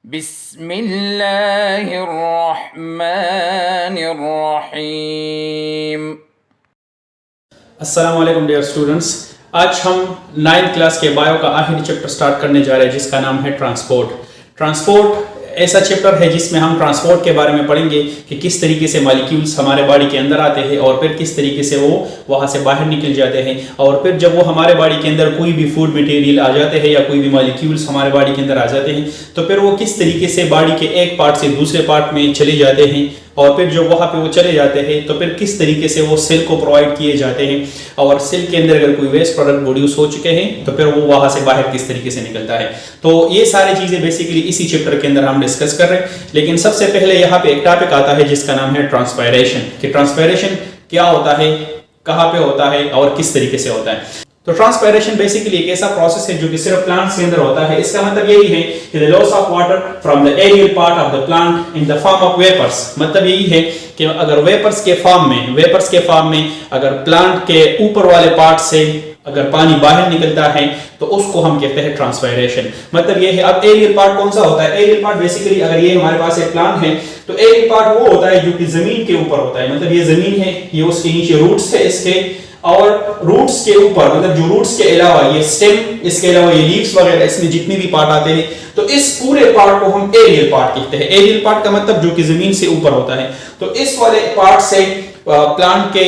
बिस्मिल्लाहिर्रहमानिर्रहीम। अस्सलाम वालेकुम डियर स्टूडेंट्स। आज हम 9th क्लास के बायो का आखिरी चैप्टर स्टार्ट करने जा रहे हैं जिसका नाम है ट्रांसपोर्ट ऐसा चैप्टर है जिसमें हम ट्रांसपोर्ट के बारे में पढ़ेंगे कि किस तरीके से मॉलिक्यूल्स हमारे बॉडी के अंदर आते हैं और फिर किस तरीके से वो वहाँ से बाहर निकल जाते हैं, और फिर जब वो हमारे बॉडी के अंदर कोई भी फूड मटेरियल आ जाते हैं या कोई भी मॉलिक्यूल्स हमारे बॉडी के अंदर आ जाते हैं तो फिर वो किस तरीके से बॉडी के एक पार्ट से दूसरे पार्ट में चले जाते हैं, और फिर जब वहाँ पे वो चले जाते हैं तो फिर किस तरीके से वो सेल को प्रोवाइड किए जाते हैं, और सेल के अंदर अगर कोई वेस्ट प्रोडक्ट प्रोड्यूस हो चुके हैं तो फिर वो वहाँ से बाहर किस तरीके से निकलता है। तो ये सारी चीज़ें बेसिकली इसी चैप्टर के अंदर हम डिस्कस कर रहे हैं। लेकिन सबसे पहले यहाँ पे एक टॉपिक आता है जिसका नाम है ट्रांसपायरेशन, कि ट्रांसपायरेशन क्या होता है, कहाँ पे होता है और किस तरीके से होता है। तो ट्रांसपायरेशन बेसिकली एक ऐसा प्रोसेस है जो कि सिर्फ प्लांट्स के अंदर होता है। इसका मतलब यही है कि the loss of water from the aerial part of the plant in the form of vapours. मतलब यही है कि अगर वेपर्स के फॉर्म में अगर प्लांट के ऊपर वाले पार्ट से अगर पानी बाहर निकलता है तो उसको हम कहते हैं ट्रांसपायरेशन। मतलब ये है। अब एरियल पार्ट कौन सा होता है? एरियल पार्ट बेसिकली अगर ये हमारे पास एक प्लांट है तो एरियल पार्ट वो होता है जो कि जमीन के ऊपर होता है। मतलब ये जमीन है, ये उसके नीचे रूट्स है इसके, और रूट्स के ऊपर मतलब जो रूट्स के अलावा ये स्टेम, इसके अलावा ये लीव्स वगैरह, इसमें जितने भी पार्ट आते हैं तो इस पूरे पार्ट को हम एरियल पार्ट कहते हैं। एरियल पार्ट का मतलब जो कि जमीन से ऊपर होता है। तो इस वाले पार्ट से प्लांट के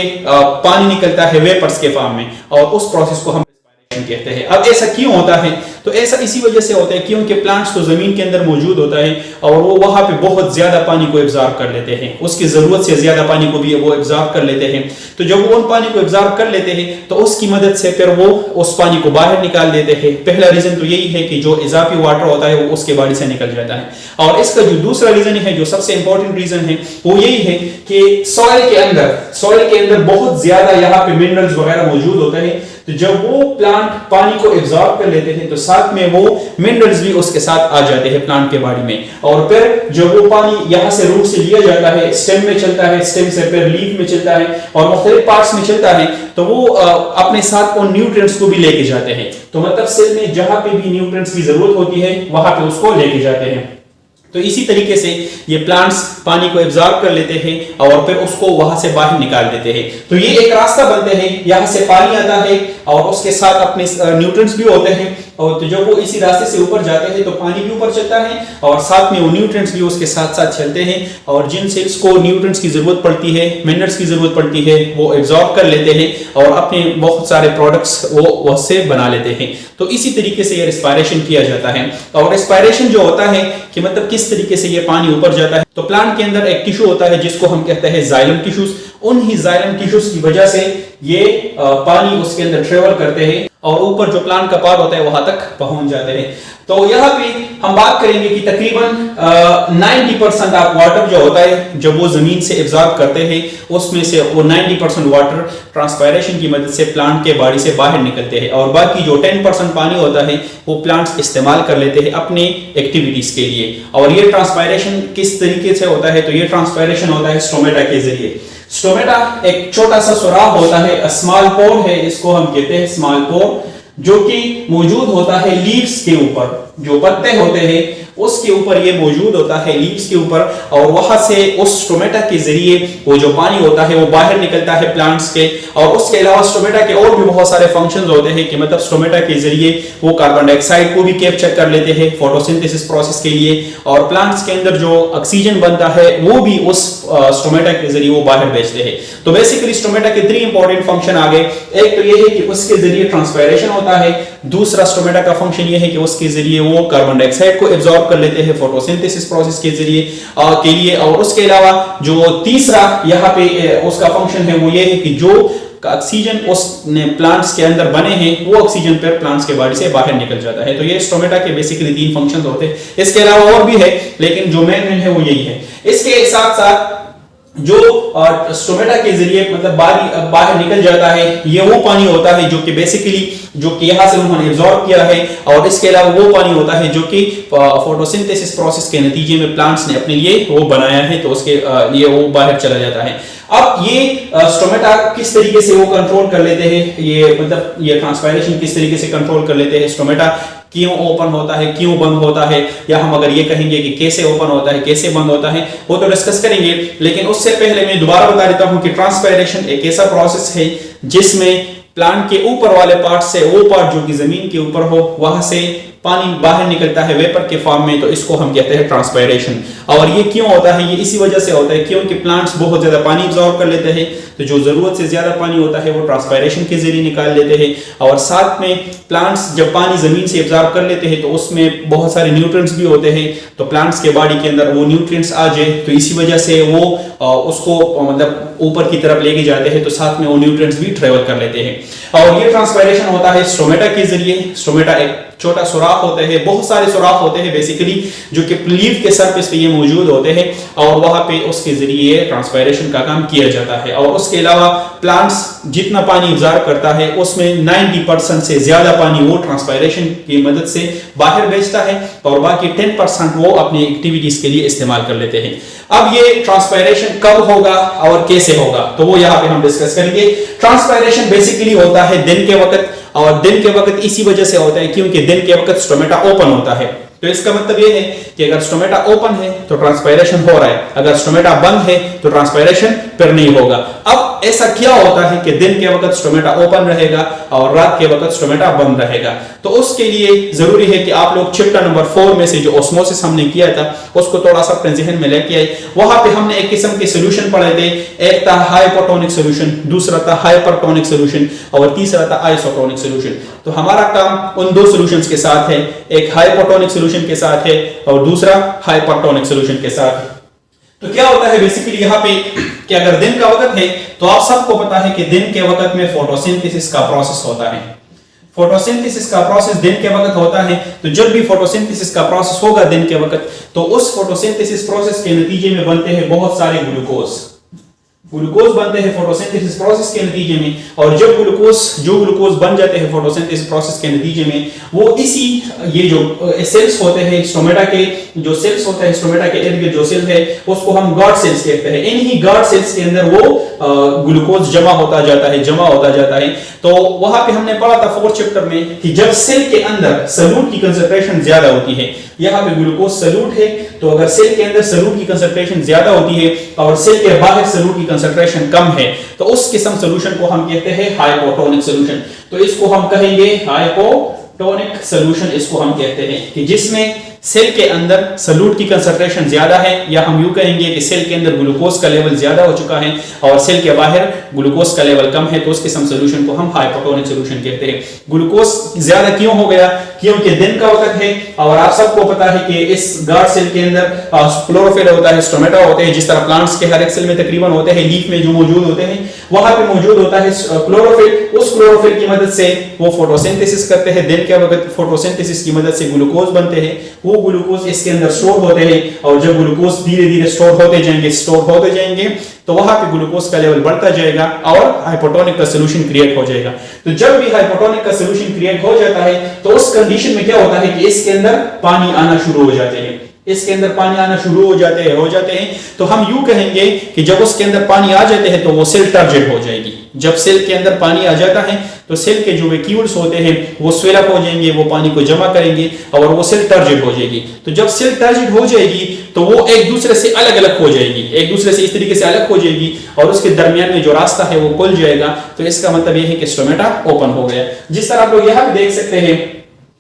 पानी निकलता है वेपर्स के फॉर्म में, और उस प्रोसेस को हम कहते हैं। अब ऐसा क्यों होता है? तो ऐसा इसी वजह से होता है क्योंकि प्लांट्स तो जमीन के अंदर मौजूद होता है और वो वहां पे बहुत ज्यादा पानी को एब्जॉर्ब कर लेते हैं, उसकी जरूरत से ज्यादा पानी को भी वो एब्जॉर्ब कर लेते हैं। तो जब वो उन पानी को एब्जॉर्ब कर लेते हैं तो उसकी मदद से फिर वो उस पानी को बाहर निकाल देते हैं। पहला रीजन तो यही है कि जो इजाफी वाटर होता है वो उसके बॉडी से निकल जाता है। और इसका जो दूसरा रीजन है, जो सबसे इंपॉर्टेंट रीजन है, वो यही है कि सॉइल के अंदर बहुत ज्यादा यहाँ पे मिनरल्स वगैरह मौजूद होते हैं। तो जब वो प्लांट पानी को एब्जॉर्ब कर लेते हैं तो साथ में वो मिनरल्स भी उसके साथ आ जाते हैं प्लांट के बॉडी में, और फिर जब वो पानी यहाँ से रूट से लिया जाता है, स्टेम में चलता है, स्टेम से फिर लीफ में चलता है और मुख्तलिफ पार्ट्स में चलता है, तो वो अपने साथ उन न्यूट्रिएंट्स को भी लेके जाते हैं। तो मतलब सेल में जहां पे भी न्यूट्रिएंट्स की जरूरत होती है वहां पे उसको लेके जाते हैं। तो इसी तरीके से ये प्लांट्स पानी को एब्जॉर्ब कर लेते हैं और फिर उसको वहां से बाहर निकाल देते हैं। तो ये एक रास्ता बनते हैं, यहाँ से पानी आता है और उसके साथ अपने न्यूट्रिएंट्स भी होते हैं, और तो जब वो इसी रास्ते से ऊपर जाते हैं तो पानी भी ऊपर चलता है और साथ में वो न्यूट्रिएंट्स भी उसके साथ साथ चलते हैं, और जिन सेल्स को न्यूट्रिएंट्स की जरूरत पड़ती है, मिनरल्स की जरूरत पड़ती है, वो एब्जॉर्ब कर लेते हैं और अपने बहुत सारे प्रोडक्ट्स वो उससे बना लेते हैं। तो इसी तरीके से ये रेस्पायरेशन किया जाता है। और रेस्पायरेशन जो होता है कि मतलब किस तरीके से ये पानी ऊपर जाता है, तो प्लांट के अंदर एक टिश्यू होता है जिसको हम कहते हैं जाइलम टिश्यूज। उन ही जाइलम टिश्यूज की वजह से ये पानी उसके अंदर ट्रेवल करते हैं और ऊपर जो प्लांट का पार्ट होता है वहां तक पहुंच जाते हैं। तो यहाँ पे हम बात करेंगे कि तकरीबन 90% ऑफ वाटर जो होता है जब वो जमीन से एब्जॉर्ब करते हैं उसमें से वो 90% वाटर ट्रांसपायरेशन की मदद से प्लांट के बॉडी से बाहर निकलते हैं, और बाकी जो 10% पानी होता है वो प्लांट्स इस्तेमाल कर लेते हैं अपने एक्टिविटीज के लिए। और ये ट्रांसपायरेशन किस तरीके से होता है? तो ये ट्रांसपायरेशन होता है स्टोमेटा के जरिए। स्टोमेटा एक छोटा सा सुराख होता है, स्मॉल पोर है, इसको हम कहते हैं स्मॉल पोर, जो कि मौजूद होता है लीव्स के ऊपर। जो पत्ते होते हैं उसके ऊपर ये मौजूद होता है, लीव्स के ऊपर, और वहां से उस स्टोमेटा के जरिए वो जो पानी होता है वो बाहर निकलता है प्लांट्स के। और उसके अलावा स्टोमेटा के और भी बहुत सारे फंक्शंस होते हैं कि मतलब स्टोमेटा के जरिए वो कार्बन डाइऑक्साइड को भी कैप्चर कर लेते हैं फोटोसिंथेसिस प्रोसेस के लिए, और प्लांट्स के अंदर जो ऑक्सीजन बनता है वो भी उस स्टोमेटा के जरिए वो बाहर भेजते हैं। तो बेसिकली स्टोमेटा के 3 इंपॉर्टेंट फंक्शन आ गए। एक तो ये है कि उसके जरिए ट्रांसपायरेशन होता है, दूसरा स्टोमेटा का फंक्शन ये है कि उसके जरिए वो कार्बन डाइऑक्साइड को एब्जॉर्ब कर लेते हैं फोटोसिंथेसिस प्रोसेस के जरिए के लिए, और उसके अलावा जो तीसरा यहाँ पे उसका फंक्शन है वो ये है कि जो ऑक्सीजन उसने प्लांट्स के अंदर बने हैं वो ऑक्सीजन पर प्लांट्स के बॉडी से बाहर निकल जाता है। तो ये स्टोमेटा के बेसिकली 3 फंक्शंस होते हैं। इसके अलावा और भी है लेकिन जो मेन है वो यही है। इसके साथ साथ जो स्टोमेटा के जरिए मतलब बाहर निकल जाता है ये वो पानी होता है जो कि बेसिकली जो कि यहाँ से उन्होंने एब्जॉर्ब किया है, और इसके अलावा वो पानी होता है जो कि फोटोसिंथेसिस प्रोसेस के नतीजे में प्लांट्स ने अपने लिए वो बनाया है, तो उसके लिए वो बाहर चला जाता है। अब ये स्टोमेटा किस तरीके से वो कंट्रोल कर लेते हैं, ये मतलब ये ट्रांसपायरेशन किस तरीके से कंट्रोल कर लेते हैं स्टोमेटा, क्यों ओपन होता है, क्यों बंद होता है, या हम अगर ये कहेंगे कि कैसे ओपन होता है, कैसे बंद होता है, वो तो डिस्कस करेंगे। लेकिन उससे पहले मैं दोबारा बता देता हूं कि ट्रांसपायरेशन एक ऐसा प्रोसेस है जिसमें प्लांट के ऊपर वाले पार्ट से वो पार्ट जो कि जमीन के ऊपर हो वहां से पानी बाहर निकलता है वेपर के फॉर्म में, तो इसको हम कहते हैं ट्रांसपायरेशन। और ये क्यों होता है, ये इसी वजह से होता है क्योंकि प्लांट्स बहुत ज्यादा पानी एब्जॉर्ब कर लेते हैं, तो जो जरूरत से ज्यादा पानी होता है वो ट्रांसपायरेशन के जरिए निकाल लेते हैं। और साथ में प्लांट्स जब पानी जमीन से एब्जॉर्ब कर लेते हैं तो उसमें बहुत सारे न्यूट्रिएंट्स भी होते हैं, तो प्लांट्स के बॉडी के अंदर वो न्यूट्रिएंट्स आ जाए तो इसी वजह से वो उसको मतलब ऊपर की तरफ लेके जाते हैं, तो साथ में वो न्यूट्रिएंट्स भी ट्रेवल कर लेते हैं। और ये ट्रांसपायरेशन होता है स्टोमेटा के जरिए। स्टोमेटा एक छोटा सुराख होते हैं, बहुत सारे सुराख होते हैं बेसिकली जो कि लीफ के सरफेस पे ये मौजूद होते हैं, और वहां पे उसके जरिए ट्रांसपायरेशन का काम किया जाता है। और उसके अलावा प्लांट्स जितना पानी एब्जॉर्ब करता है उसमें 90% से ज्यादा पानी वो ट्रांसपायरेशन की मदद से बाहर भेजता है, और बाकी 10% वो अपनी एक्टिविटीज के लिए इस्तेमाल कर लेते हैं। अब ये ट्रांसपायरेशन कब होगा और कैसे होगा, तो वो यहाँ पे हम डिस्कस करेंगे। ट्रांसपायरेशन बेसिकली होता है दिन के वक्त, और दिन के वक्त इसी वजह से होता है क्योंकि दिन के वक्त स्टोमेटा ओपन होता है। तो इसका मतलब ये है कि अगर स्टोमेटा ओपन है तो ट्रांसपायरेशन हो रहा है, अगर स्टोमेटा बंद है तो ट्रांसपायरेशन फिर नहीं होगा। अब ऐसा क्या होता है कि दिन के वक्त स्टोमेटा ओपन रहेगा और रात के वक्त स्टोमेटा बंद रहेगा, तो उसके लिए जरूरी है कि आप लोग चैप्टर नंबर 4 में से जो ऑस्मोसिस हमने किया था उसको थोड़ा सा अपने जहन में लेके आए। वहां पे हमने एक किस्म के सोल्यूशन पढ़े थे, एक था हाइपोटोनिक सोल्यूशन, दूसरा था हाइपरटोनिक सोल्यूशन, और तीसरा था आइसोटोनिक सोल्यूशन। तो हमारा काम उन दो सॉल्यूशंस के साथ है, एक हाइपोटोनिक सोल्यूशन के साथ है और दूसरा हाइपरटोनिक सोल्यूशन के साथ है। तो क्या होता है बेसिकली यहाँ पे कि अगर दिन का वक्त है तो आप सबको पता है कि दिन के वक्त में फोटोसिंथेसिस का प्रोसेस होता है। फोटोसिंथेसिस का प्रोसेस दिन के वक्त होता है, तो जब भी फोटोसिंथेसिस का प्रोसेस होगा दिन के वक्त, तो उस फोटोसिंथेसिस प्रोसेस के नतीजे में बनते हैं बहुत सारे ग्लूकोज बनते हैं फोटोसिंथेसिस प्रोसेस के नतीजे में। और जब ग्लूकोज बन जाते हैं फोटोसिंथेसिस प्रोसेस के नतीजे में, वो इसी ये जो सेल्स होते हैं स्टोमेटा के, जो सेल्स होते हैं स्टोमेटा के इर्द गिर्द जो सेल है उसको हम गार्ड सेल्स कहते हैं। इन्हीं गार्ड सेल्स के अंदर वो ग्लूकोज जमा होता जाता है। तो वहां पे हमने पढ़ा था 4th चैप्टर में कि जब सेल के अंदर सॉल्यूट की कंसंट्रेशन ज्यादा होती है, यहाँ पे ग्लूकोज सॉल्यूट है, तो अगर सेल के अंदर सॉल्यूट की कंसंट्रेशन ज्यादा होती है और सेल के बाहर सॉल्यूट की कंसंट्रेशन कम है, तो उस किस्म सॉल्यूशन को हम कहते हैं हाइपोटोनिक सॉल्यूशन। तो इसको हम कहेंगे हाइपोटोनिक सॉल्यूशन, इसको हम कहते हैं कि जिसमें सेल के अंदर सॉल्यूट की कंसंट्रेशन ज्यादा है, या हम यूं कहेंगे कि सेल के अंदर ग्लूकोज का लेवल ज्यादा हो चुका है और सेल के बाहर ग्लूकोज का लेवल कम है, तो उस किस्म सॉल्यूशन को हम हाइपोटोनिक सॉल्यूशन कहते हैं। ग्लूकोज ज्यादा क्यों हो गया, क्योंकि दिन का वक्त है, और आप सबको पता है कि इस गार्ड सेल के अंदर क्लोरोफिल होता है, स्टोमेटा होते हैं, जिस तरह प्लांट्स के हर एक सेल में तकरीबन होते हैं, लीफ में जो मौजूद होते हैं वहां पे मौजूद होता है क्लोरोफिल। उस क्लोरोफिल की मदद से वो फोटोसिंथेसिस करते हैं, दिन के वक्त फोटोसिंथेसिस की मदद से ग्लूकोज बनते हैं, वो ग्लूकोज इसके अंदर स्टोर होते हैं, और जब ग्लूकोज धीरे धीरे स्टोर होते जाएंगे तो वहां पे ग्लूकोज का लेवल बढ़ता जाएगा और हाइपोटोनिक का सॉल्यूशन क्रिएट हो जाएगा। तो जब भी हाइपोटोनिक का सॉल्यूशन क्रिएट हो जाता है तो उस कंडीशन में क्या होता है कि इसके अंदर पानी आना शुरू हो जाते हैं, तो हम यूं कहेंगे कि जब उसके अंदर पानी आ जाते हैं तो वो सेल टर्जिड हो जाएगी। जब सेल के अंदर पानी आ जाता है तो सेल के जो वैक्यूल्स होते हैं वो स्वेल अप हो जाएंगे, वो पानी को जमा करेंगे और वो सेल टर्जिड हो जाएगी। तो जब सेल टर्जिड हो जाएगी तो वो एक दूसरे से अलग हो जाएगी, एक दूसरे से इस तरीके से अलग हो जाएगी, और उसके दरमियान में जो रास्ता है वो खुल जाएगा। तो इसका मतलब ये है कि स्टोमेटा ओपन हो गया। जिस तरह आप लोग यहाँ पे देख सकते हैं,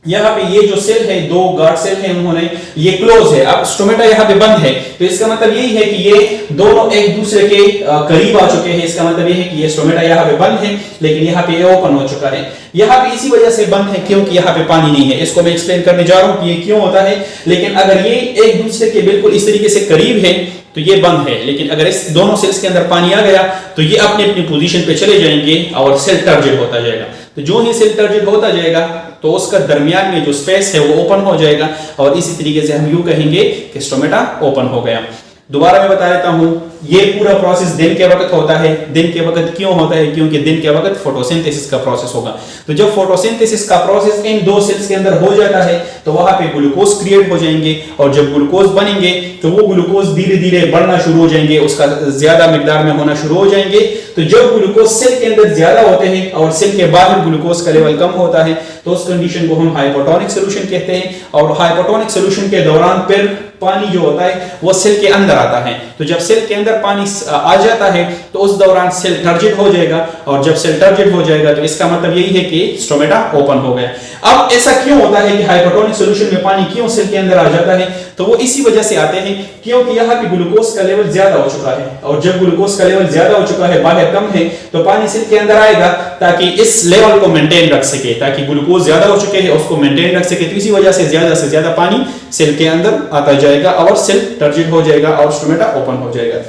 यहाँ पे ये जो सेल है, दो गार्ड सेल है, उन्होंने ये क्लोज है, अब स्टोमेटा यहाँ पे बंद है, तो इसका मतलब यही है कि ये दोनों एक दूसरे के करीब आ चुके हैं। इसका मतलब ये है कि ये स्टोमेटा यहाँ पे बंद है, लेकिन यहाँ पे ये ओपन हो चुका है। यहाँ पे इसी वजह से बंद है क्योंकि यहाँ पे पानी नहीं है। इसको मैं एक्सप्लेन करने जा रहा हूँ कि ये क्यों होता है। लेकिन अगर ये एक दूसरे के बिल्कुल इस तरीके से करीब है तो ये बंद है, लेकिन अगर इस दोनों सेल्स के अंदर पानी आ गया तो ये अपनी अपनी पोजीशन पे चले जाएंगे और सेल टर्जिड होता जाएगा। तो जो ही सेल टर्जिड होता जाएगा तो उसका दरमियान में जो स्पेस है वो ओपन हो जाएगा, और इसी तरीके से हम यूं कहेंगे कि स्टोमेटा ओपन हो गया। दोबारा मैं बता देता हूं, ये पूरा प्रोसेस दिन के वक्त होता है। दिन के वक्त क्यों होता है? क्योंकि दिन के वक्त फोटोसिंथेसिस का प्रोसेस होगा। तो जब फोटोसिंथेसिस का प्रोसेस इन दो सेल्स के अंदर हो जाता है तो वहां पे ग्लूकोज क्रिएट हो जाएंगे, और जब ग्लूकोज बनेंगे तो वो ग्लूकोज धीरे धीरे बढ़ना शुरू हो जाएंगे, उसका ज्यादा मिकदार में होना शुरू हो जाएंगे। तो जब ग्लूकोज सेल के अंदर ज्यादा होते हैं और सेल के बाहर ग्लूकोज का लेवल कम होता है तो उस कंडीशन को हम हाइपोटोनिक सोल्यूशन कहते हैं। और हाइपोटोनिक सोल्यूशन के दौरान फिर पानी जो होता है वो सेल के अंदर आता है। तो जब सेल के अंदर पानी आ जाता है तो उस दौरान सेल टर्जिड हो जाएगा, और जब सेल टर्जिड हो जाएगा तो इसका मतलब यही है कि स्टोमेटा ओपन हो गया। अब ऐसा क्यों होता है कि हाइपोटोनिक सोल्यूशन में पानी क्यों सेल के अंदर आ जाता है? तो वो इसी वजह से आते हैं क्योंकि यहाँ पे ग्लूकोज का लेवल ज्यादा हो चुका है, और जब ग्लूकोज का लेवल ज्यादा हो चुका है, बाहर कम है, तो पानी सेल के अंदर आएगा ताकि इस लेवल को मेंटेन रख सके, ताकि ग्लूकोज ज्यादा हो चुके हैं उसको मेंटेन रख सके। तो इसी वजह से ज्यादा पानी सेल के अंदर आता जाएगा और सेल टर्जिड हो जाएगा और स्टोमेटा ओपन हो जाएगा।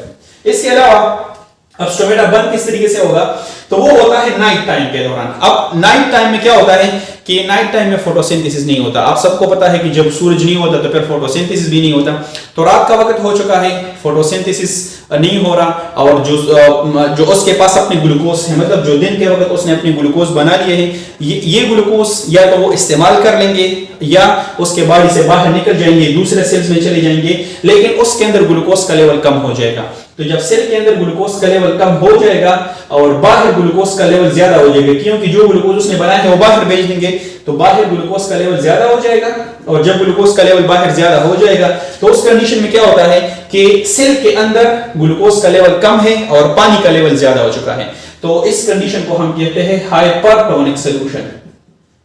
इसके अलावा अब स्टोमेटा बंद किस तरीके से होगा? तो वो होता है नाइट टाइम के दौरान। अब नाइट टाइम में क्या होता है कि नाइट टाइम में फोटोसिंथेसिस नहीं होता। आप सबको पता है कि जब सूरज नहीं होता तो फिर फोटोसिंथेसिस भी नहीं होता। तो रात का वक्त हो चुका है, फोटोसिंथेसिस नहीं हो रहा, और जो उसके पास अपने ग्लूकोज है, मतलब जो दिन के वक्त उसने अपने ग्लूकोज बना लिए हैं, ये ग्लूकोज या तो वो इस्तेमाल कर लेंगे या उसके बॉडी से बाहर निकल जाएंगे, दूसरे सेल्स में चले जाएंगे, लेकिन उसके अंदर ग्लूकोज का लेवल कम हो जाएगा। तो जब सेल के अंदर ग्लूकोज का लेवल कम हो जाएगा और बाहर ग्लूकोज का लेवल ज्यादा हो जाएगा, क्योंकि जो ग्लूकोज उसने बनाया है वो बाहर भेज देंगे, तो बाहर ग्लूकोज का लेवल ज्यादा हो जाएगा। और जब ग्लूकोज का लेवल बाहर ज्यादा हो जाएगा तो उस कंडीशन में क्या होता है कि सेल के अंदर ग्लूकोज का लेवल कम है और पानी का लेवल ज्यादा हो चुका है। तो इस कंडीशन को हम कहते हैं हाइपरटोनिक सोल्यूशन।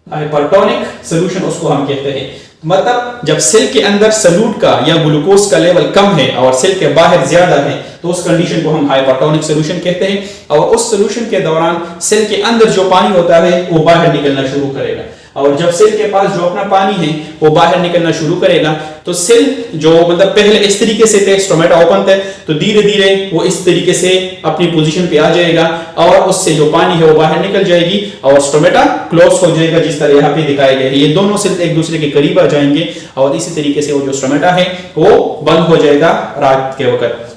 हाइपरटोनिक सोल्यूशन उसको हम कहते हैं। मतलब जब सेल के अंदर सॉल्यूट का या ग्लूकोज का लेवल कम है और सेल के बाहर ज्यादा है तो उस कंडीशन को हम हाइपरटोनिक सोल्यूशन कहते हैं। और उस सोल्यूशन के दौरान सेल के अंदर जो पानी होता है वो बाहर निकलना शुरू करेगा, और जब सेल के पास जो अपना पानी है वो बाहर निकलना शुरू करेगा तो सेल जो मतलब पहले इस तरीके से थे, स्टोमेटा ओपन थे, तो धीरे धीरे वो इस तरीके से अपनी पोजीशन पे आ जाएगा और उससे जो पानी है वो बाहर निकल जाएगी और स्टोमेटा क्लोज हो जाएगा, जिस तरह यहाँ पे दिखाए गए। ये दोनों सेल एक दूसरे के करीब आ जाएंगे और इसी तरीके से वो जो स्टोमेटा है वो बंद हो जाएगा रात के वक्त।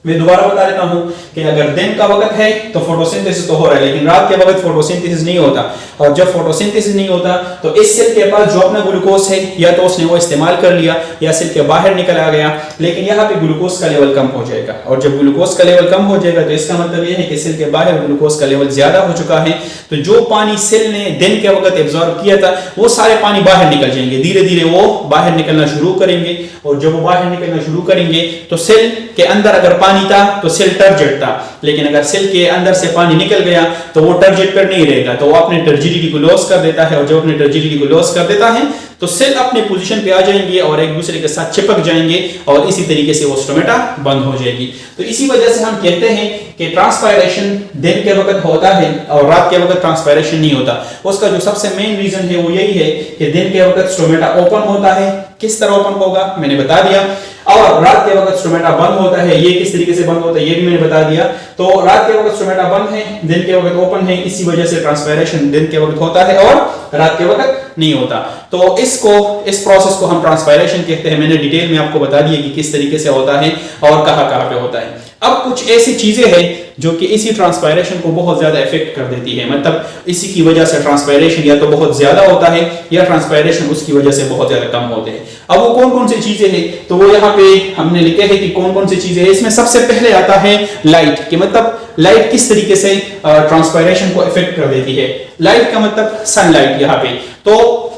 मैं दोबारा बता देता हूं कि अगर दिन का वक्त है तो फोटोसिंथेसिस तो हो रहा है, लेकिन रात के वक्त फोटोसिंथेसिस नहीं होता। और जब फोटोसिंथेसिस नहीं होता तो इस सेल के पास जो अपना ग्लूकोज है या तो उसने वो इस्तेमाल कर लिया या सेल के बाहर निकल आ गया, लेकिन यहाँ पे ग्लूकोज का लेवल कम हो जाएगा। और जब ग्लूकोज का लेवल कम हो जाएगा तो इसका मतलब यह है कि सेल के बाहर ग्लूकोज का लेवल ज्यादा हो चुका है, तो जो पानी सेल ने दिन के वक्त एब्जॉर्ब किया था वो सारे पानी बाहर निकल जाएंगे, धीरे धीरे वो बाहर निकलना शुरू करेंगे। और जब वो बाहर निकलना शुरू करेंगे तो सेल के अंदर अगर पानी था तो सेल टर्जिड था, लेकिन अगर सेल के अंदर से पानी निकल गया तो वो टर्जिड पर नहीं रहेगा, तो वो अपने टर्जिडिटी को लॉस कर देता है। और जब अपने टर्जिडिटी को लॉस कर देता है तो सेल अपने पोजीशन पे आ जाएंगे और एक दूसरे के साथ चिपक जाएंगे और इसी तरीके से वो स्टोमेटा बंद हो जाएगी। तो इसी वजह से हम कहते हैं कि ट्रांसपायरेशन दिन के वक्त होता है और रात के वक्त ट्रांसपायरेशन नहीं होता। उसका जो सबसे मेन रीजन है वो यही है कि दिन के वक्त स्टोमेटा ओपन होता है। किस तरह ओपन होगा मैंने बता दिया, और रात के वक्त स्टोमेटा बंद होता है। ये किस तरीके से बंद होता है ये भी मैंने बता दिया। तो रात के वक्त स्टोमेटा बंद है, दिन के वक्त ओपन है, इसी वजह से ट्रांसपायरेशन दिन के वक्त होता है और रात के वक्त नहीं होता। तो इस प्रोसेस को हम ट्रांसपायरेशन कहते हैं। मैंने डिटेल में आपको बता दिया कि किस तरीके से होता है और कहां पे होता है। अब कुछ ऐसी चीजें हैं जो कि इसी ट्रांसपायरेशन को बहुत ज्यादा इफेक्ट कर देती है, मतलब इसी की वजह से ट्रांसपायरेशन या तो बहुत ज्यादा होता है या ट्रांसपायरेशन उसकी वजह से बहुत ज्यादा कम होते हैं। अब वो कौन कौन सी चीजें हैं तो वो यहाँ पे हमने लिखे हैं कि कौन कौन सी चीजें हैं। इसमें सबसे पहले आता है लाइट, कि मतलब लाइट किस तरीके से ट्रांसपायरेशन को इफेक्ट कर देती है। लाइट का मतलब सनलाइट। यहाँ पे तो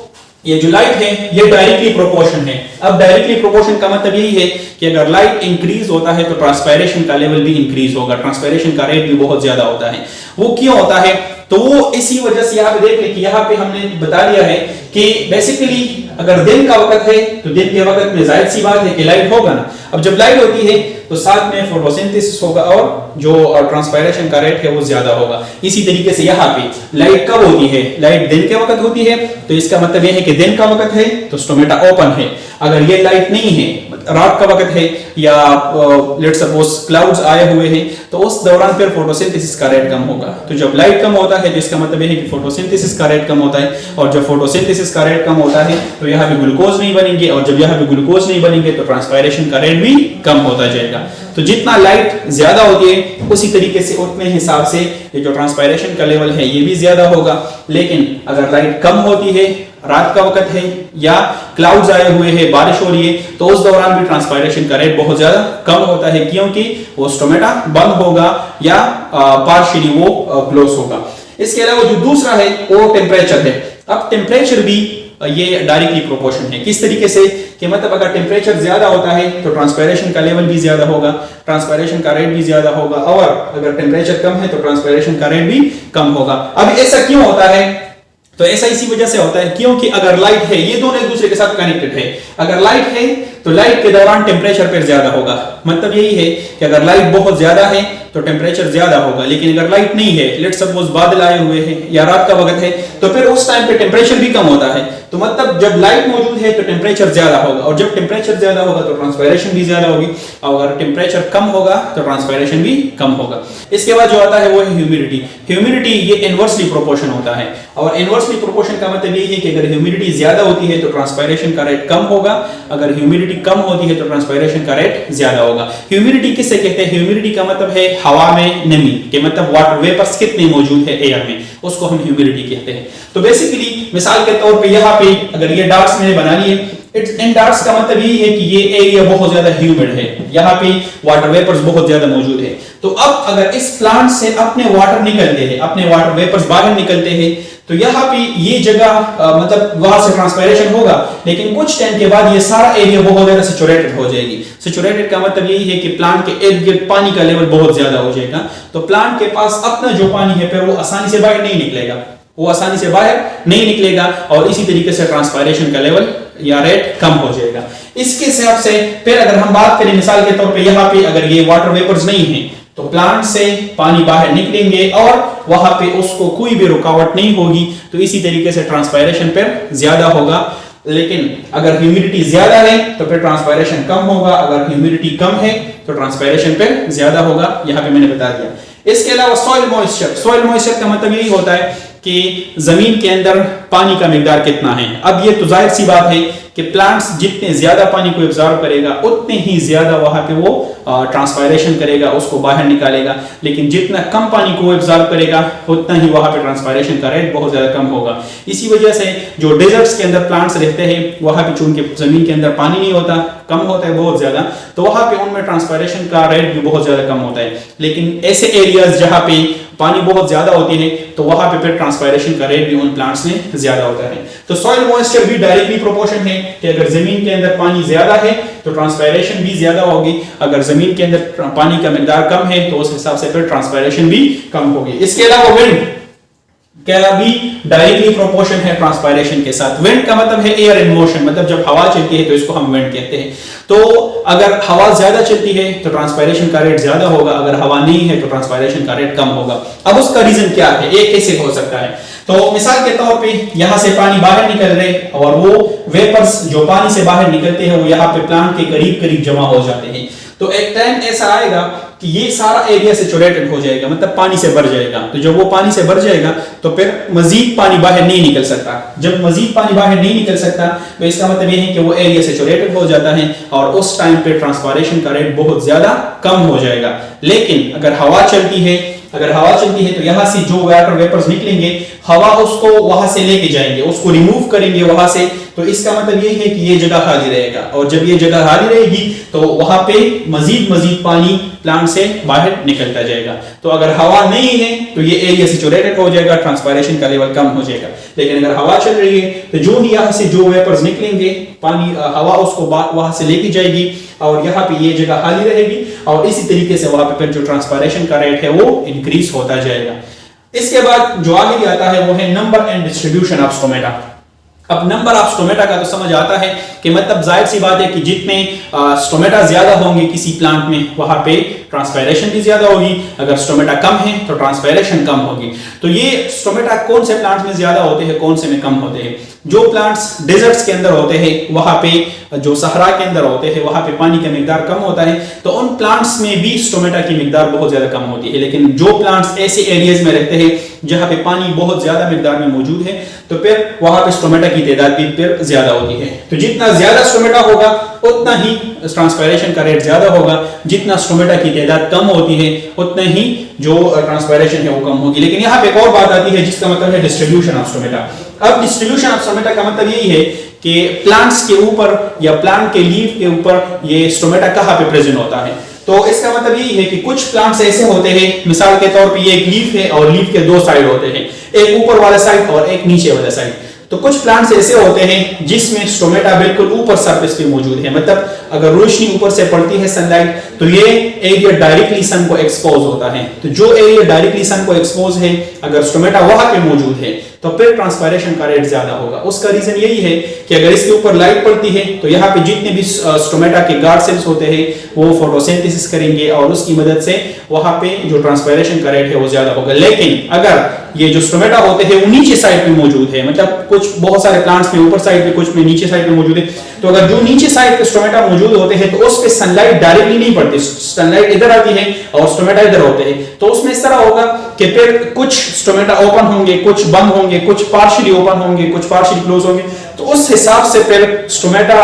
ये जो लाइट है ये डायरेक्टली प्रोपोर्शन है। अब डायरेक्टली प्रोपोर्शन का मतलब यही है कि अगर लाइट इंक्रीज होता है तो ट्रांसपायरेशन का लेवल भी इंक्रीज होगा, ट्रांसपायरेशन का रेट भी बहुत ज्यादा होता है। वो क्यों होता है तो वो इसी वजह से यहाँ पे देख ले कि यहाँ पे हमने बता दिया है कि बेसिकली अगर दिन का वक्त है तो दिन के वक्त में जाहिर सी बात है कि लाइट होगा ना। अब जब लाइट होती है तो साथ में फोटोसिंथेसिस होगा और जो ट्रांसपायरेशन का रेट है वो ज्यादा होगा। इसी तरीके से यहाँ पे लाइट कब होती है, लाइट दिन के वक्त होती है, तो इसका मतलब यह है कि दिन का वक्त है तो स्टोमेटा ओपन है। अगर ये लाइट नहीं है, रात का वक्त है या लेट्स सपोज क्लाउड्स आए हुए हैं, तो उस दौरान फिर फोटोसिंथेसिस का रेट कम होगा। तो जब लाइट कम होता है तो इसका मतलब यह है कि फोटोसिंथेसिस का रेट कम होता है, और जब फोटोसिंथेसिस का रेट कम होता है तो यहाँ पे ग्लूकोज नहीं बनेंगे, और जब यहाँ पे ग्लूकोज नहीं बनेंगे तो ट्रांसपायरेशन का रेट भी कम होता जाएगा। तो जितना लाइट ज्यादा होती है उसी तरीके से उतने हिसाब से ये जो ट्रांसपायरेशन का लेवल है ये भी ज्यादा होगा। लेकिन अगर लाइट कम होती है, रात का वक्त है या क्लाउड्स आए हुए हैं, बारिश हो रही है, तो उस दौरान भी ट्रांसपायरेशन का रेट बहुत ज्यादा कम होता है, क्योंकि वो स्टोमेटा बंद होगा या पार्शियली वो क्लोज होगा। इसके अलावा जो दूसरा है वो टेम्परेचर है। अब टेम्परेचर भी ये डायरेक्टली प्रोपोर्शन है। किस तरीके से कि मतलब अगर टेम्परेचर ज्यादा होता है तो ट्रांसपायरेशन का लेवल भी ज्यादा होगा, ट्रांसपायरेशन का रेट भी ज्यादा होगा, और अगर टेम्परेचर कम है तो ट्रांसपायरेशन का रेट भी कम होगा। अब ऐसा क्यों होता है? तो ऐसा इसी वजह से होता है क्योंकि अगर लाइट है, ये दोनों एक दूसरे के साथ कनेक्टेड है। अगर लाइट है तो लाइट के दौरान टेम्परेचर पर ज्यादा होगा। मतलब यही है कि अगर लाइट बहुत ज्यादा है तो टेम्परेचर ज्यादा होगा, लेकिन अगर लाइट नहीं है, लेट्स सपोज बादल आए हुए हैं या रात का वक्त है, तो फिर उस टाइम पे टेम्परेचर भी कम होता है। तो मतलब जब लाइट मौजूद है तो टेम्परेचर ज्यादा होगा, और जब टेम्परेचर ज्यादा होगा तो ट्रांसपायरेशन भी ज्यादा होगी, और अगर टेम्परेचर कम होगा तो ट्रांसपायरेशन भी कम होगा। इसके बाद जो आता है वो है ह्यूमिडिटी। ह्यूमिडिटी ये इनवर्सली प्रोपोर्शन होता है, और इनवर्सली प्रोपोर्शन का मतलब यही है कि अगर ह्यूमिडिटी ज्यादा होती है तो ट्रांसपायरेशन का रेट कम होगा, अगर ह्यूमिडिटी कम होती है तो ट्रांसपायरेशन का रेट ज्यादा होगा। ह्यूमिडिटी किससे कहते हैं? ह्यूमिडिटी का मतलब है हवा में नमी, के मतलब वाटर वेपर्स कितने मौजूद है एयर में, उसको हम ह्यूमिडिटी कहते हैं। तो बेसिकली मिसाल के तौर पे यहाँ पे अगर ये डॉट्स मैंने बना लिए, इन डॉट्स का मतलब यही है कि ये एरिया बहुत ज्यादा ह्यूमिड है, यहाँ पे वाटर वेपर्स बहुत ज्यादा मौजूद है। तो अब अगर इस प्लांट से अपने वाटर निकलते हैं, अपने वाटर वेपर्स बाहर निकलते हैं, तो यहाँ पे ये जगह मतलब वहां से ट्रांसपायरेशन होगा, लेकिन कुछ टाइम के बाद ये सारा एरिया बहुत ज्यादा सैचुरेटेड हो जाएगी। सैचुरेटेड का मतलब यही है कि प्लांट के इर्द गिर्द पानी का लेवल बहुत ज्यादा हो जाएगा, तो प्लांट के पास अपना जो पानी है फिर वो आसानी से बाहर नहीं निकलेगा, वो आसानी से बाहर नहीं निकलेगा, और इसी तरीके से ट्रांसपायरेशन का लेवल या रेट कम हो जाएगा। इसके हिसाब से फिर अगर हम बात करें मिसाल के तौर पे यहाँ पे अगर ये वाटर वेपर्स नहीं है तो प्लांट से पानी बाहर निकलेंगे और वहां पे उसको कोई भी रुकावट नहीं होगी, तो इसी तरीके से ट्रांसपायरेशन पर ज्यादा होगा। लेकिन अगर ह्यूमिडिटी ज्यादा है तो फिर ट्रांसपायरेशन कम होगा, अगर ह्यूमिडिटी कम है तो ट्रांसपायरेशन पर ज्यादा होगा, यहाँ पे मैंने बता दिया। इसके अलावा सॉइल मॉइस्चर। सॉइल मॉइस्चर का मतलब यही होता है कि जमीन के अंदर पानी का मिकदार कितना है। अब ये तो जाहिर सी बात है कि प्लांट्स जितने ज्यादा पानी को एब्जॉर्ब करेगा उतने ही ज्यादा वहां पे वो ट्रांसपायरेशन करेगा, उसको बाहर निकालेगा, लेकिन जितना कम पानी को एब्जॉर्ब करेगा उतना ही वहां पे ट्रांसपायरेशन का रेट बहुत ज्यादा कम होगा। इसी वजह से जो डेजर्ट्स के अंदर प्लांट्स रहते हैं वहां पे चूंकि जमीन के अंदर पानी नहीं होता, कम होता है बहुत ज्यादा, तो वहां पे उनमें ट्रांसपायरेशन का रेट भी बहुत ज्यादा कम होता है। लेकिन ऐसे एरियाज जहां पे पानी बहुत ज्यादा होती है तो वहां पे फिर ट्रांसपायरेशन का रेट भी उन प्लांट्स में ज्यादा होता है। तो सॉइल मॉइस्चर भी डायरेक्टली प्रोपोर्शन है कि अगर जमीन के अंदर पानी ज्यादा है तो ट्रांसपायरेशन भी ज्यादा होगी, अगर जमीन के अंदर पानी का मिकदार कम है तो उस हिसाब से फिर ट्रांसपायरेशन भी कम होगी। इसके अलावा विंड क्या भी डायरेक्टली प्रोपोर्शन है ट्रांसपायरेशन के साथ। विंड का मतलब है एयर इन मोशन, मतलब जब हवा चलती है तो इसको हम विंड कहते हैं। तो अगर हवा ज्यादा चलती है तो ट्रांसपायरेशन का रेट ज्यादा होगा, अगर हवा नहीं है तो ट्रांसपायरेशन का रेट कम होगा। अब उसका रीजन क्या है, ये कैसे हो सकता है? तो मिसाल के तौर पे यहां से पानी बाहर निकल रहे और वो वेपर्स जो पानी से बाहर निकलते हैं वो यहाँ पे प्लांट के करीब करीब जमा हो जाते हैं। तो एक टाइम ऐसा आएगा कि ये सारा एरिया सैचुरेटेड हो जाएगा, मतलब पानी से भर जाएगा। तो जब वो पानी से भर जाएगा तो फिर मजीद पानी बाहर नहीं निकल सकता। जब मजीद पानी बाहर नहीं निकल सकता तो इसका मतलब ये है कि वो एरिया सैचुरेटेड हो जाता है और उस टाइम पे ट्रांसपायरेशन का रेट बहुत ज्यादा कम हो जाएगा। लेकिन अगर हवा चलती है तो यहां से जो वाटर वेपर्स निकलेंगे हवा उसको वहां से लेके जाएंगे, उसको रिमूव करेंगे वहां से, तो इसका मतलब ये है कि ये जगह खाली रहेगा, और जब ये जगह खाली रहेगी तो वहां पे मजीद पानी प्लांट से बाहर निकलता जाएगा। तो अगर हवा नहीं है तो ये एरिया सैचुरेटेड हो जाएगा, ट्रांसपायरेशन का लेवल कम हो जाएगा। लेकिन अगर हवा चल रही है तो जो ही यहाँ से जो वेपर्स निकलेंगे पानी हवा उसको वहां से लेके जाएगी और यहाँ पे ये जगह खाली रहेगी, और इसी तरीके से वहां पे फिर जो ट्रांसपायरेशन का रेट है वो इंक्रीज होता जाएगा। इसके बाद जो आगे आता है वो है number and distribution of stomata. अब नंबर ऑफ स्टोमेटा का तो समझ आता है कि मतलब जाहिर सी बात है कि जितने स्टोमेटा ज्यादा होंगे किसी प्लांट में वहां पे ट्रांसपायरेशन भी ज्यादा होगी, अगर स्टोमेटा कम है तो ट्रांसपायरेशन कम होगी। तो ये स्टोमेटा कौन से प्लांट्स में ज्यादा होते हैं, कौन से में कम होते हैं? जो प्लांट्स डेजर्ट्स के अंदर होते हैं वहां पे, जो सहरा के अंदर होते हैं वहां पे पानी का मिकदार कम होता है, तो उन प्लांट्स में भी स्टोमेटा की मिकदार बहुत ज्यादा कम होती है। लेकिन जो प्लांट्स ऐसे एरियाज में रहते हैं जहाँ पे पानी बहुत ज्यादा मिकदार में मौजूद है तो फिर वहां पे स्टोमेटा की तादाद भी फिर ज्यादा होती है। तो जितना ज्यादा स्टोमेटा होगा उतना ही ट्रांसपायरेशन का रेट ज्यादा होगा, जितना स्टोमेटा की तादाद कम होती है उतना ही जो ट्रांसपायरेशन है वो कम होगी। लेकिन यहाँ पे एक और बात आती है जिसका मतलब है डिस्ट्रीब्यूशन ऑफ स्टोमेटा। अब डिस्ट्रीब्यूशन ऑफ स्टोमेटा का मतलब यही है कि प्लांट्स के ऊपर या प्लांट के लीफ के ऊपर ये स्टोमेटा कहाँ पे प्रेजेंट होता है। तो इसका मतलब यही है कि कुछ प्लांट्स ऐसे होते हैं, मिसाल के तौर पे ये एक लीफ है और लीफ के दो साइड होते हैं, एक ऊपर वाला साइड और एक नीचे वाला साइड। तो कुछ प्लांट्स ऐसे होते हैं जिसमें स्टोमेटा बिल्कुल ऊपर सरफेस पे मौजूद है, मतलब अगर रोशनी ऊपर से पड़ती है सनलाइट तो ये एरिया डायरेक्टली सन को एक्सपोज होता है। तो जो एरिया डायरेक्टली सन को एक्सपोज है अगर स्टोमेटा वहां पे मौजूद है तो फिर ट्रांसपायरेशन का रेट ज्यादा होगा। उसका रीजन यही है कि अगर इसके ऊपर लाइट पड़ती है तो यहाँ पे जितने भी स्टोमेटा के गार्ड सेल्स होते हैं वो फोटोसिंथेसिस करेंगे और उसकी मदद से वहां पे जो ट्रांसपायरेशन का रेट है वो ज्यादा होगा। लेकिन अगर ये जो स्टोमेटा होते हैं वो नीचे साइड पे मौजूद है, मतलब कुछ बहुत सारे प्लांट्स में ऊपर साइड पे कुछ में नीचे साइड पे मौजूद है, तो अगर जो नीचे साइड पे स्टोमेटा मौजूद होते हैं तो उस पे सनलाइट डायरेक्टली नहीं पड़ती, सनलाइट इधर आती है और स्टोमेटा इधर होते हैं। तो उसमें इस तरह होगा कि फिर कुछ स्टोमेटा ओपन होंगे, कुछ बंद होंगे, कुछ पार्शियली ओपन होंगे, कुछ पार्शियली क्लोज होंगे। तो उस हिसाब से फिर स्टोमेटा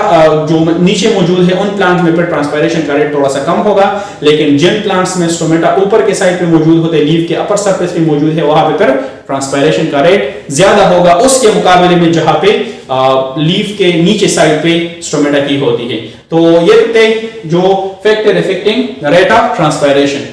जो नीचे मौजूद है उन प्लांट में फिर ट्रांसपायरेशन का रेट थोड़ा सा कम होगा। लेकिन जिन प्लांट्स में स्टोमेटा ऊपर के साइड पे मौजूद होते हैं, लीफ के अपर सरफेस पे मौजूद है, वहां पे फिर ट्रांसपायरेशन का रेट ज्यादा होगा उसके मुकाबले में जहां पे लीफ के नीचे साइड पे स्टोमेटा की होती है। तो ये थे जो factor affecting rate of transpiration.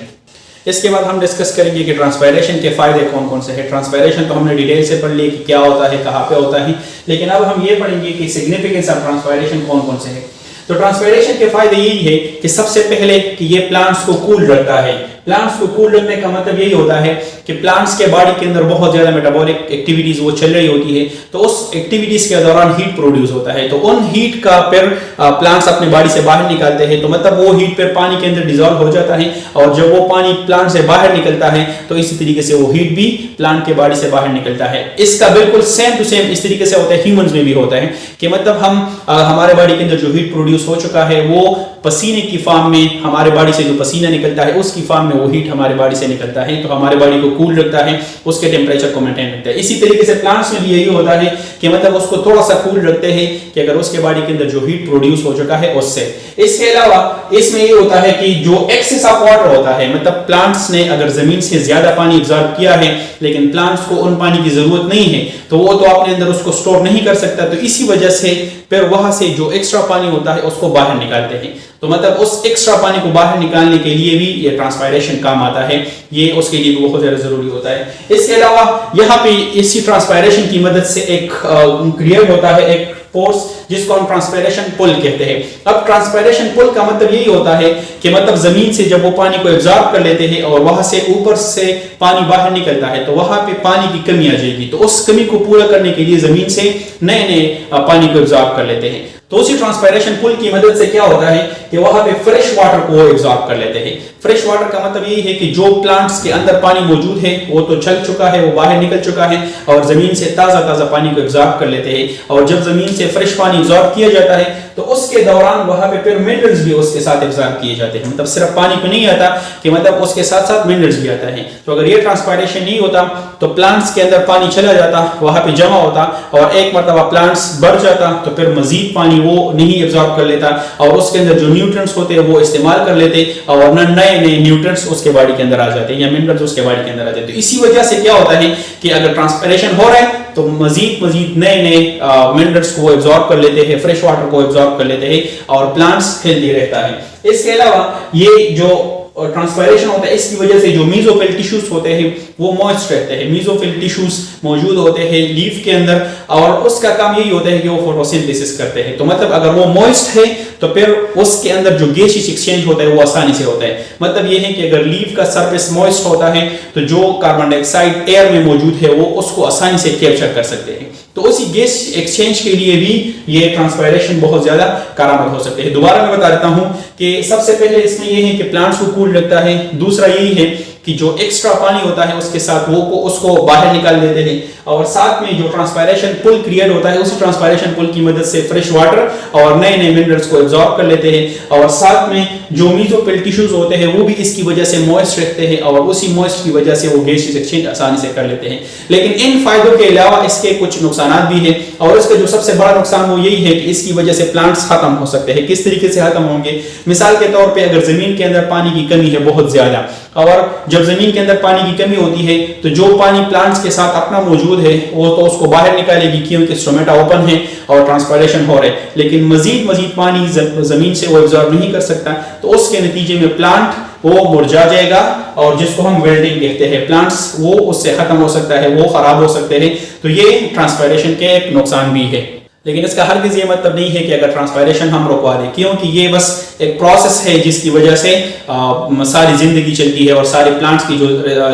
इसके बाद हम डिस्कस करेंगे कि ट्रांसपायरेशन के फायदे कौन कौन से हैं। ट्रांसपायरेशन तो हमने डिटेल से पढ़ लिया कि क्या होता है, कहाँ पे होता है, लेकिन अब हम ये पढ़ेंगे कि सिग्निफिकेंस ऑफ ट्रांसपायरेशन कौन कौन से हैं। तो ट्रांसपायरेशन के फायदे यही है कि सबसे पहले कि ये प्लांट्स को कूल रखता है। प्लांट्स को कूल रखने का मतलब यही होता है कि प्लांट्स के बॉडी के अंदर बहुत ज्यादा मेटाबॉलिक एक्टिविटीज वो चल रही होती है, तो उस एक्टिविटीज के दौरान हीट प्रोड्यूस होता है। तो उन हीट का फिर प्लांट्स अपने बॉडी से बाहर निकालते हैं, तो मतलब वो हीट फिर पानी के अंदर डिसॉल्व हो जाता है और जब वो पानी प्लांट से बाहर निकलता है तो इसी तरीके से वो हीट भी प्लांट के बॉडी से बाहर निकलता है। इसका बिल्कुल सेम टू सेम इस तरीके से होता है ह्यूमंस में भी होता है कि मतलब हम हमारे बॉडी के अंदर जो हीट प्रोड्यूस हो चुका है वो पसीने की फॉर्म में, हमारे बॉडी से जो पसीना निकलता है उसकी फॉर्म में वो हीट हमारे बॉडी से निकलता है, तो हमारे बॉडी को कूल रखता है, उसके टेम्परेचर को मेंटेन रखता है। इसी तरीके से प्लांट्स में भी यही होता है कि मतलब उसको थोड़ा सा कूल रखते हैं कि अगर उसके बॉडी के अंदर जो हीट प्रोड्यूस हो चुका है उससे। इसके अलावा इसमें ये होता है कि जो एक्सेस ऑफ वाटर होता है, मतलब प्लांट्स ने अगर जमीन से ज्यादा पानी एब्जॉर्ब किया है लेकिन प्लांट्स को उन पानी की जरूरत नहीं है तो वो तो अपने अंदर उसको स्टोर नहीं कर सकता, तो इसी वजह से फिर वहां से जो एक्स्ट्रा पानी होता है उसको बाहर निकालते हैं। तो मतलब उस एक्स्ट्रा पानी को बाहर निकालने के लिए भी ये ट्रांसपायरेशन काम आता है, ये उसके लिए भी बहुत ज्यादा जरूरी होता है। इसके अलावा यहाँ पे इसी ट्रांसपायरेशन की मदद से एक क्रिएट होता है एक फोर्स जिसको हम ट्रांसपायरेशन पुल कहते हैं। अब ट्रांसपायरेशन पुल का मतलब यही होता है कि मतलब जमीन से जब वो पानी को एब्जॉर्ब कर लेते हैं और वहां से ऊपर से पानी बाहर निकलता है तो वहां पे पानी की कमी आ जाएगी, तो उस कमी को पूरा करने के लिए जमीन से नए नए पानी को एब्जॉर्ब कर लेते हैं। तो उसी ट्रांसपायरेशन पुल की मदद से क्या होता है कि वहां पे फ्रेश वाटर को एब्जॉर्ब कर लेते हैं। फ्रेश वाटर का मतलब यही है कि जो प्लांट्स के अंदर पानी मौजूद है वो तो चल चुका है, वो बाहर निकल चुका है और जमीन से ताजा ताजा पानी को एब्जॉर्ब कर लेते हैं। और जब जमीन से फ्रेश पानी एब्जॉर्ब किया जाता है तो उसके दौरान वहां पे फिर मिनरल्स भी उसके साथ एब्जॉर्ब किए जाते हैं, मतलब सिर्फ पानी पे नहीं आता कि मतलब उसके साथ साथ मिनरल्स भी आता है। तो अगर ये ट्रांसपायरेशन नहीं होता तो प्लांट्स के अंदर पानी चला जाता, वहां पे जमा होता और एक मरतबा प्लांट्स बढ़ जाता तो फिर मजीद पानी वो नहीं एब्जॉर्ब कर लेता और उसके अंदर जो न्यूट्रिएंट्स होते हैं वो इस्तेमाल कर लेते और नए नए न्यूट्रिएंट्स उसके बॉडी के अंदर आ जाते हैं या मिनरल्स उसके बॉडी के अंदर आ जाते हैं। तो इसी वजह से क्या होता है कि अगर ट्रांसपायरेशन हो रहा है तो मजीद नए नए मिनरल्स को एब्जॉर्ब कर लेते हैं, फ्रेश वाटर को एब्जॉर्ब कर लेते हैं और प्लांट्स हेल्दी रहता है। इसके अलावा ये जो ट्रांसपायरेशन होता है इसकी वजह से जो मीजोफिल टिश्यूज होते हैं वो मॉइस्ट रहते हैं। मीजोफिल टिश्यूज मौजूद होते हैं लीफ के अंदर और उसका काम यही होता है कि वो फोटोसिंथेसिस करते हैं। तो मतलब अगर वो मॉइस्ट है तो फिर उसके अंदर जो गैसियस एक्सचेंज होता है वो आसानी से होता है। मतलब ये है कि अगर लीफ का सरफेस मॉइस्ट होता है तो जो कार्बन डाइऑक्साइड एयर में मौजूद है वो उसको आसानी से कैप्चर कर सकते हैं। तो उसी गैस एक्सचेंज के लिए भी ये ट्रांसपायरेशन बहुत ज्यादा कारगर हो सकते हैं। दोबारा मैं बता देता हूं कि सबसे पहले इसमें ये है कि प्लांट्स को कूल रखता है, दूसरा यही है कि कि जो एक्स्ट्रा पानी होता है उसके साथ वो को उसको बाहर निकाल देते हैं, और साथ में जो ट्रांसपायरेशन पुल क्रिएट होता है उसी ट्रांसपायरेशन पुल की मदद से फ्रेश वाटर और नए नए मिनरल्स को एब्जॉर्ब कर लेते हैं, और साथ में जो मीजोफिल टिश्यूज होते हैं वो भी इसकी वजह से मॉइस्ट रहते हैं, और उसी मॉइस्ट की वजह से वो गैसेस एक्सचेंज आसानी से कर लेते हैं। लेकिन इन फायदों के अलावा इसके कुछ नुकसान भी हैं, और इसका जो सबसे बड़ा नुकसान वो यही है कि इसकी वजह से प्लांट्स खत्म हो सकते हैं। किस तरीके से खत्म होंगे? मिसाल के तौर पे अगर जमीन के अंदर पानी की कमी है बहुत ज्यादा, और जब जमीन के अंदर पानी की कमी होती है तो जो पानी प्लांट्स के साथ अपना मौजूद है वो तो उसको बाहर निकालेगी क्योंकि स्टोमेटा ओपन है और ट्रांसपायरेशन हो रहा है, लेकिन मजीद पानी जमीन से वो एब्जॉर्ब नहीं कर सकता, तो उसके नतीजे में प्लांट वो मुरझा जाएगा, और जिसको हम विल्टिंग कहते हैं, प्लांट्स वो उससे खत्म हो सकता है, वो खराब हो सकते हैं। तो ये ट्रांसपायरेशन के एक नुकसान भी है। लेकिन इसका हरगिज़ ये मतलब नहीं है कि अगर ट्रांसपायरेशन हम रुकवा दें, क्योंकि ये बस एक प्रोसेस है जिसकी वजह से सारी जिंदगी चलती है, और सारे प्लांट्स की जो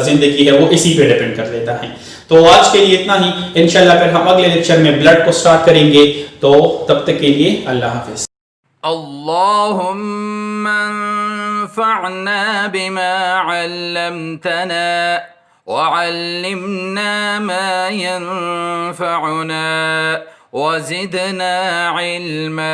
जिंदगी है वो इसी पे डिपेंड कर लेता है। तो आज के लिए इतना ही, इंशाल्लाह फिर हम अगले लेक्चर में ब्लड को स्टार्ट करेंगे। तो तब तक के लिए अल्लाह हाफिज। अल्लाहुम्मा अंफअना बिमा अल्लमतना वअल्लिमना मा यंफअना वज़िदना इल्मा।